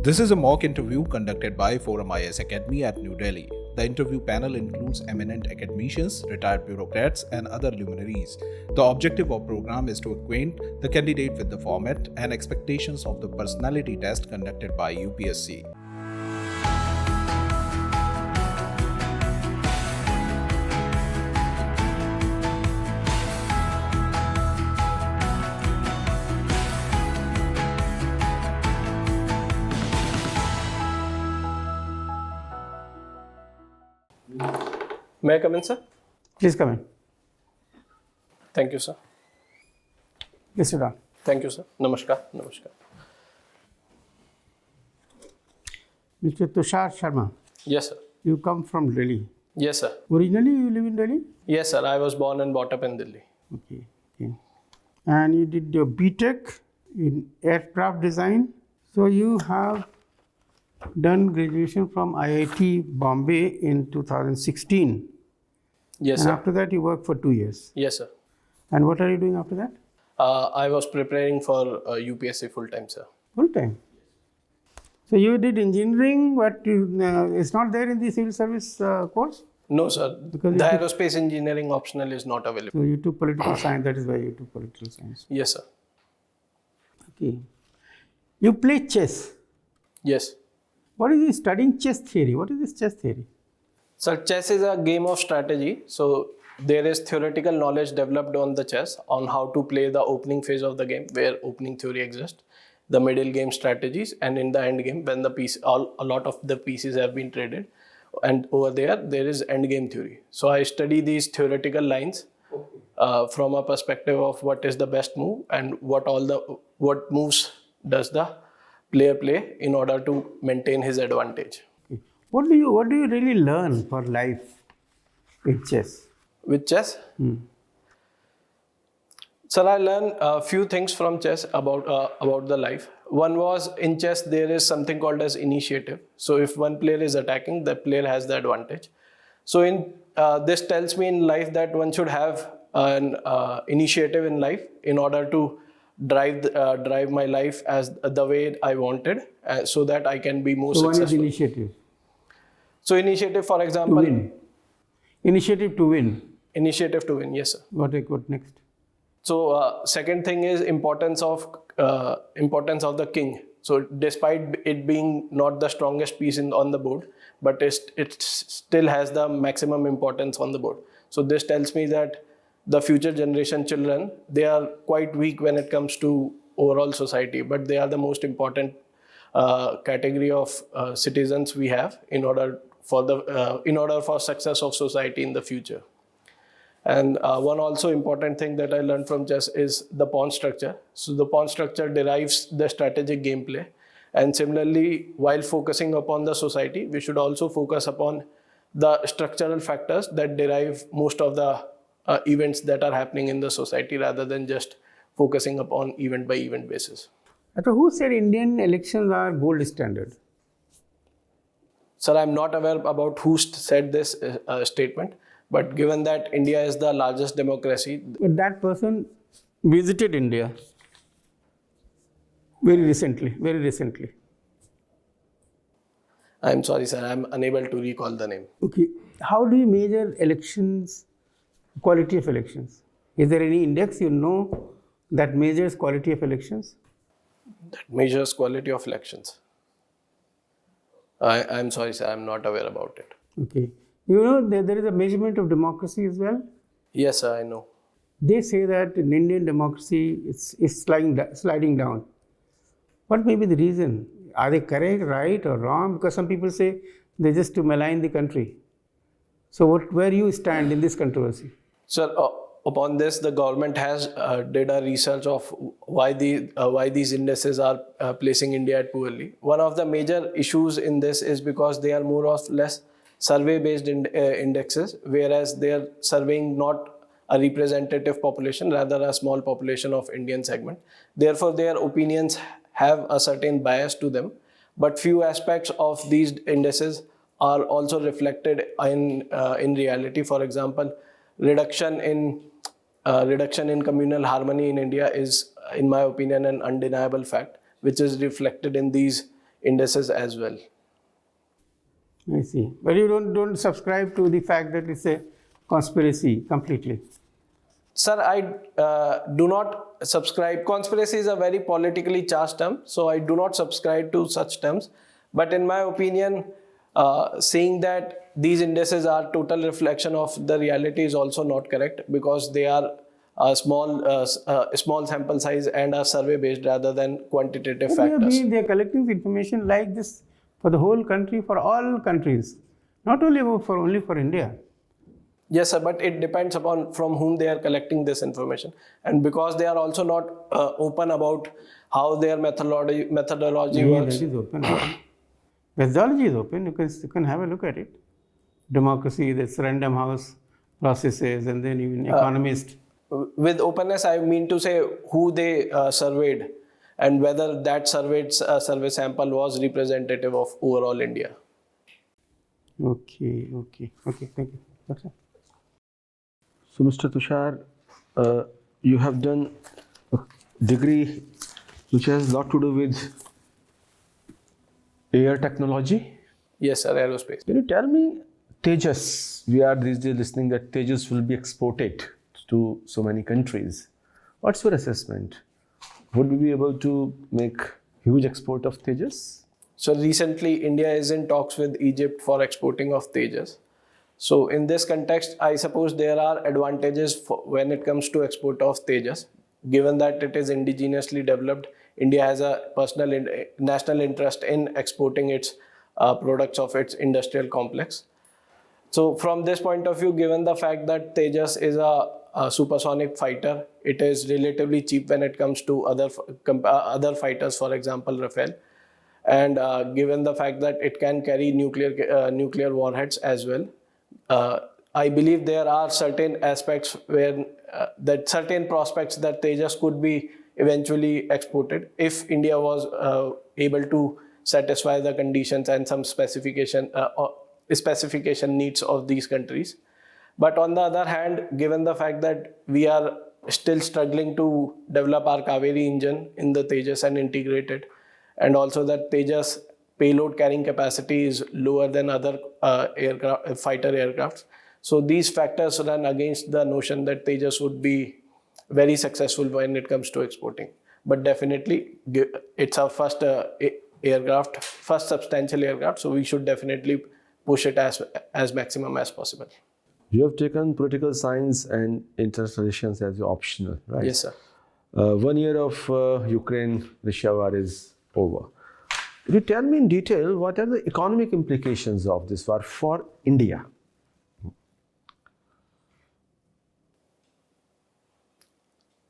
This is a mock interview conducted by ForumIAS Academy at New Delhi. The interview panel includes eminent academicians, retired bureaucrats, and other luminaries. The objective of the program is to acquaint the candidate with the format and expectations of the personality test conducted by UPSC. May I come in, sir? Please come in. Thank you, sir. Please sit down. Thank you, sir. Namaskar. Namaskar. Mr. Tushar Sharma, Yes, sir. you come from Delhi. Yes, sir. Originally, you live in Delhi? Yes, sir. I was born and brought up in Delhi. Okay. And you did your BTech in aircraft design. So you have done graduation from IIT Bombay in 2016. Yes, And sir. after that, you worked for 2 years. Yes, sir. And what are you doing after that? I was preparing for UPSC full-time, sir. Full time. So you did engineering, but it's not there in the civil service course? No, sir. Because The you took- aerospace engineering optional is not available. So you took political science, that is why you took political science. Yes, sir. Okay. You play chess. Yes. What is this studying chess theory? What is this chess theory? So chess is a game of strategy. So there is theoretical knowledge developed on the chess on how to play the opening phase of the game, where opening theory exists, the middle game strategies, and in the end game when the a lot of the pieces have been traded, and over there is end game theory. So I study these theoretical lines from a perspective of what is the best move and what moves does the player play in order to maintain his advantage. Okay. What do you really learn for life with chess? With chess, sir, I learned a few things from chess about the life. One was, in chess there is something called as initiative. So if one player is attacking, the player has the advantage. So this tells me in life that one should have an initiative in life in order to drive my life as the way I wanted, so that I can be more So one is successful. initiative So initiative, for to example, win. Initiative to win. initiative to win. Yes, sir. What next? So second thing is importance of the king. So despite it being not the strongest piece on the board, but it still has the maximum importance on the board. So this tells me that the future generation children, they are quite weak when it comes to overall society, but they are the most important category of citizens we have in order for success of society in the future. And one also important thing that I learned from chess is the pawn structure. So the pawn structure derives the strategic gameplay. And similarly, while focusing upon the society, we should also focus upon the structural factors that derive most of the events that are happening in the society, rather than just focusing upon event by event basis. After who said Indian elections are gold standard? Sir, I'm not aware about who said this statement, but given that India is the largest democracy. But that person visited India very recently. I'm sorry, sir, I'm unable to recall the name. Okay. How do you measure elections, quality of elections? Is there any index you know that measures quality of elections? That measures quality of elections. I'm sorry, sir, I'm not aware about it. Okay. You know, there is a measurement of democracy as well. Yes, sir, I know. They say that in Indian democracy is sliding down. What may be the reason? Are they correct, right, or wrong? Because some people say they're just to malign the country. So where you stand in this controversy? Sir, upon this, the government has did a research of why these indices are placing India at poorly. One of the major issues in this is because they are more or less survey-based indexes, whereas they are surveying not a representative population, rather a small population of Indian segment. Therefore, their opinions have a certain bias to them. But few aspects of these indices are also reflected in reality. For example, reduction in communal harmony in India is, in my opinion, an undeniable fact, which is reflected in these indices as well. I see. But you don't subscribe to the fact that it's a conspiracy completely. Sir, I do not subscribe. Conspiracy is a very politically charged term, so I do not subscribe to such terms. But in my opinion, saying that these indices are total reflection of the reality is also not correct, because they are a small sample size and are survey based rather than quantitative factors. They are collecting information like this for the whole country, for all countries, not only for India. Yes, sir, but it depends upon from whom they are collecting this information, and because they are also not open about how their methodology works. That is open. Methodology is open. You can have a look at it. Democracy, this Random House processes, and then even economist. With openness, I mean to say who they surveyed and whether that survey sample was representative of overall India. Okay. Thank you. That's it. So, Mr. Tushar, you have done a degree which has a lot to do with air technology. Yes, sir, aerospace. Can you tell me, Tejas, we are these days listening that Tejas will be exported to so many countries. What's your assessment? Would we be able to make huge export of Tejas? So recently, India is in talks with Egypt for exporting of Tejas. So in this context, I suppose there are advantages when it comes to export of Tejas. Given that it is indigenously developed, India has a national interest in exporting its products of its industrial complex. So from this point of view, given the fact that Tejas is a supersonic fighter, it is relatively cheap when it comes to other fighters, for example, Rafale. And given the fact that it can carry nuclear warheads as well, I believe there are certain aspects where certain prospects that Tejas could be eventually exported if India was able to satisfy the conditions and some specification needs of these countries. But on the other hand, given the fact that we are still struggling to develop our Kaveri engine in the Tejas and integrate it, and also that Tejas payload carrying capacity is lower than other fighter aircrafts. So these factors run against the notion that Tejas would be very successful when it comes to exporting. But definitely, it's our first substantial aircraft, so we should definitely push it as maximum as possible. You have taken political science and international relations as optional, right? Yes, sir. 1 year of Ukraine-Russia war is over. Could you tell me in detail what are the economic implications of this war for India?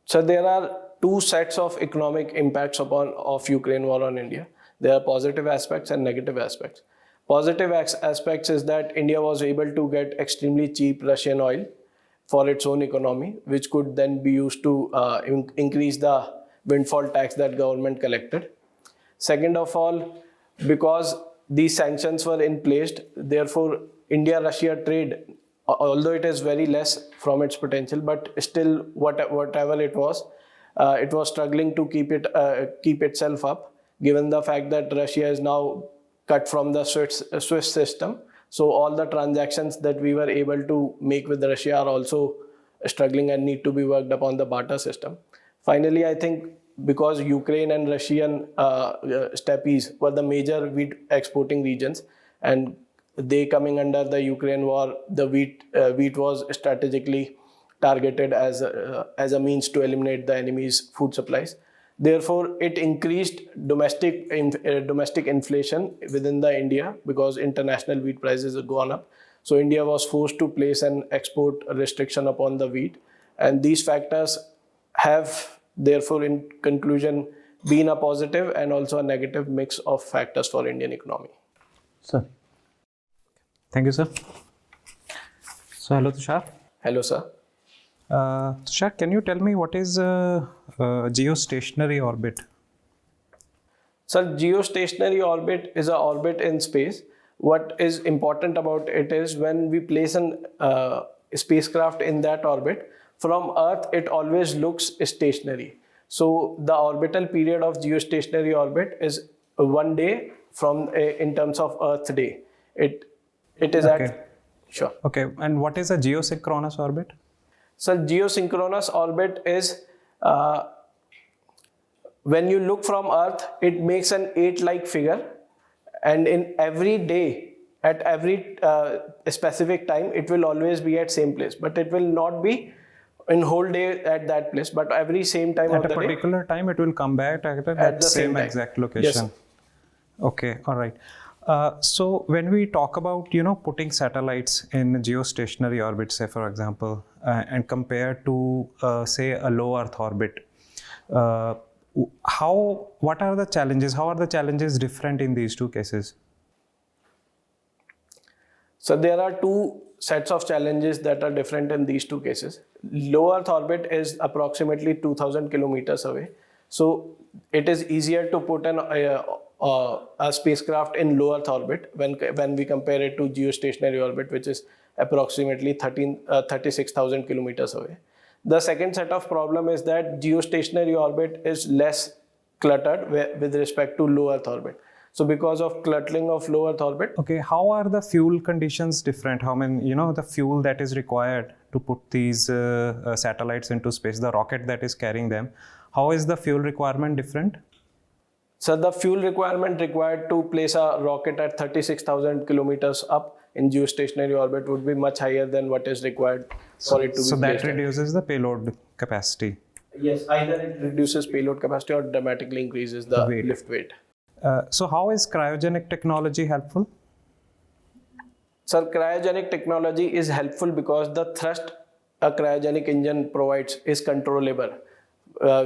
So there are two sets of economic impacts of Ukraine war on India. There are positive aspects and negative aspects. Positive aspects is that India was able to get extremely cheap Russian oil for its own economy, which could then be used to increase the windfall tax that government collected. Second of all, because these sanctions were in place, therefore India-Russia trade, although it is very less from its potential, but still whatever it was struggling to keep itself up, given the fact that Russia is now cut from the Swiss system. So all the transactions that we were able to make with Russia are also struggling and need to be worked upon the barter system. Finally, I think because Ukraine and Russian steppes were the major wheat exporting regions, and they coming under the Ukraine war, the wheat was strategically targeted as a means to eliminate the enemy's food supplies. Therefore, it increased domestic inflation within the India because international wheat prices have gone up. So India was forced to place an export restriction upon the wheat, and these factors have therefore, in conclusion, been a positive and also a negative mix of factors for Indian economy. Sir. Thank you, sir. So, hello, Tushar. Hello, sir. Tushar, can you tell me what is geostationary orbit? Sir, geostationary orbit is an orbit in space. What is important about it is when we place a spacecraft in that orbit, from Earth, it always looks stationary. So the orbital period of geostationary orbit is 1 day from in terms of Earth day. It is Okay. at sure. Okay, and what is a geosynchronous orbit? So geosynchronous orbit is when you look from Earth, it makes an 8-like figure, and in every day, at every specific time, it will always be at same place, but it will not be in whole day at that place, but every same time of At a the day. particular time, it will come back at At that the same same time. exact Yes, location. sir. Okay, all right. So when we talk about, you know, putting satellites in geostationary orbit, say for example, and compared to say a low Earth orbit, what are the challenges? How are the challenges different in these two cases? So there are two sets of challenges that are different in these two cases. Low Earth orbit is approximately 2000 kilometers away. So it is easier to put a spacecraft in low Earth orbit when we compare it to geostationary orbit, which is approximately 36,000 kilometers away. The second set of problem is that geostationary orbit is less cluttered with respect to low Earth orbit. So because of cluttering of low Earth orbit. Okay, how are the fuel conditions different? How many, you know, the fuel that is required to put these satellites into space, the rocket that is carrying them, how is the fuel requirement different? So the fuel requirement required to place a rocket at 36,000 kilometers up in geostationary orbit would be much higher than what is required for it to be So that placed at. reduces the payload capacity. Yes, either it reduces payload capacity or dramatically increases the Weight. lift weight. So how is cryogenic technology helpful? Sir, cryogenic technology is helpful because the thrust a cryogenic engine provides is controllable.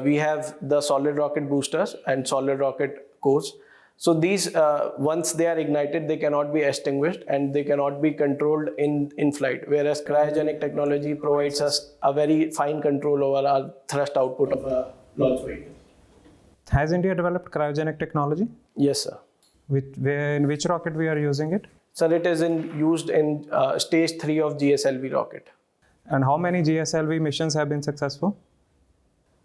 We have the solid rocket boosters and solid rocket cores. So these, once they are ignited, they cannot be extinguished and they cannot be controlled in flight. Whereas cryogenic technology provides us a very fine control over our thrust output of a launch vehicle. Has India developed cryogenic technology? Yes, sir. In which rocket we are using it? Sir, it is used in stage 3 of GSLV rocket. And how many GSLV missions have been successful?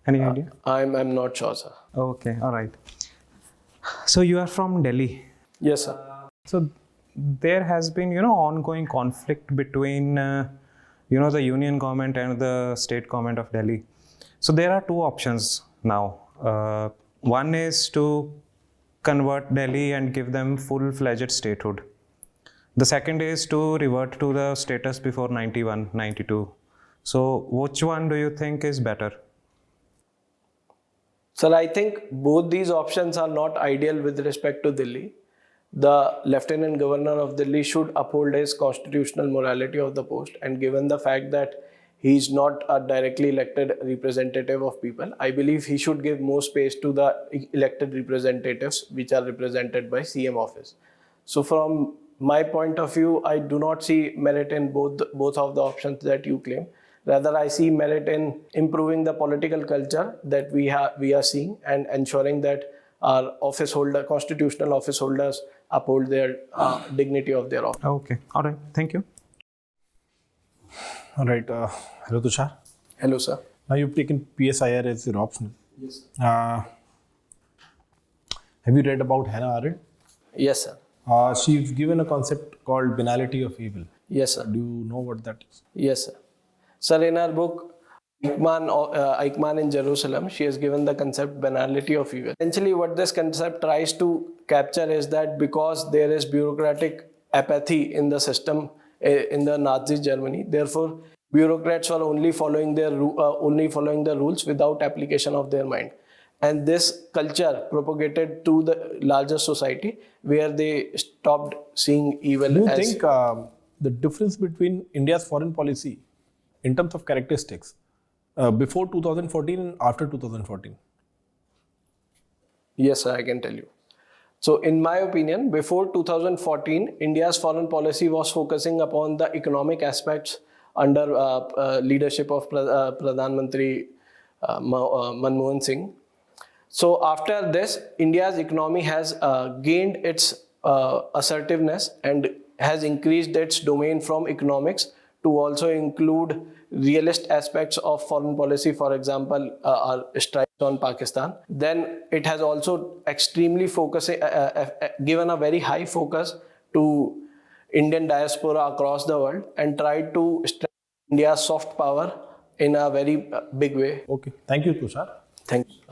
Any idea? I'm not sure, sir. Okay, all right. So you are from Delhi. Yes, sir. So there has been, you know, ongoing conflict between, you know, the union government and the state government of Delhi. So there are two options now. One is to convert Delhi and give them full-fledged statehood. The second is to revert to the status before 91, 92. So which one do you think is better? Sir, I think both these options are not ideal with respect to Delhi. The Lieutenant Governor of Delhi should uphold his constitutional morality of the post, and given the fact that he is not a directly elected representative of people, I believe he should give more space to the elected representatives which are represented by CM office. So from my point of view, I do not see merit in both of the options that you claim. Rather, I see merit in improving the political culture that we are seeing and ensuring that our constitutional office holders uphold their dignity of their office. Okay, all right, thank you. All right. Hello, Tushar. Hello, sir. Now you've taken PSIR as your optional. Yes, sir. Have you read about Hannah Arendt? Yes, sir. She's given a concept called banality of evil. Yes, sir. Do you know what that is? Yes, sir. Sir, in her book, Eichmann in Jerusalem, she has given the concept banality of evil. Essentially, what this concept tries to capture is that because there is bureaucratic apathy in the system in the Nazi Germany, therefore bureaucrats were only following the rules without application of their mind. And this culture propagated to the larger society where they stopped seeing evil. Do you think the difference between India's foreign policy in terms of characteristics before 2014 and after 2014? Yes, sir, I can tell you. So in my opinion, before 2014, India's foreign policy was focusing upon the economic aspects under leadership of Pradhan Mantri Manmohan Singh. So after this, India's economy has gained its assertiveness and has increased its domain from economics to also include realist aspects of foreign policy, for example, our strikes on Pakistan. Then it has also extremely given a very high focus to Indian diaspora across the world and tried to strengthen India's soft power in a very big way. Okay. Thank you, Tushar. Thank you.